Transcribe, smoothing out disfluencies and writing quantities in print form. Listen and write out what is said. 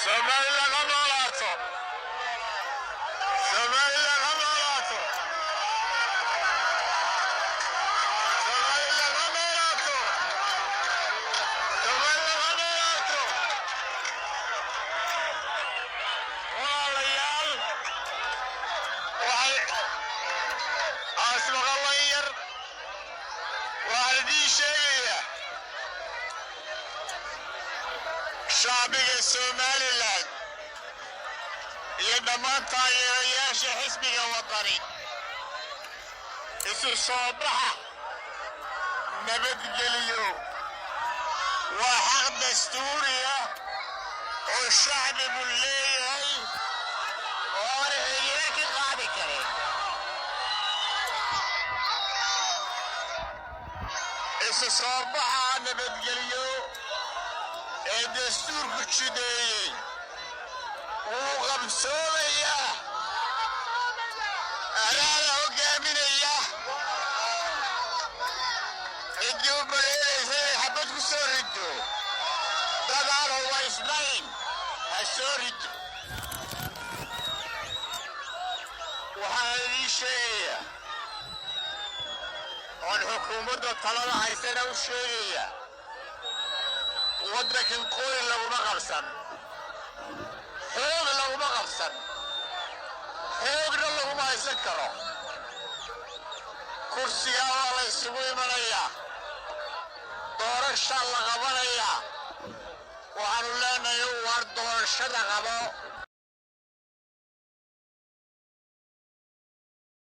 Somaliland ha noolaato. Somaliland ha noolaato. Somaliland ha noolaato. Somaliland ha noolaato. Walaalayaal asmaqallan yar waxaan idiin sheegayaa shacbiga Somaliland iyo dhammaan taageerayaasha xisbiga wadani isu soo baxa nabadgeliyo waa xaq dastuuri ah oo shacbigu leeyahay oo aan cidina ka qaadi karin. isu soo baxa nabadgeliyo ee dastuurku jideeyey wuu qabsoomayaa anaana hogaaminaya ciddii u baleelaysa inay xabad ku soo rido dadaan hubaysnayn ha soo rido. waxaan idiin sheegayaa oon xukuumadda talada haysana u sheegayaa waddankan qoy laguma qabsan, xoog laguma qabsan, xoogna laguma haysan karo. kursigaa waa la isugu imanayaa, doorashaa la qabanayaa. waxaanu leenahay waar doorashada qabo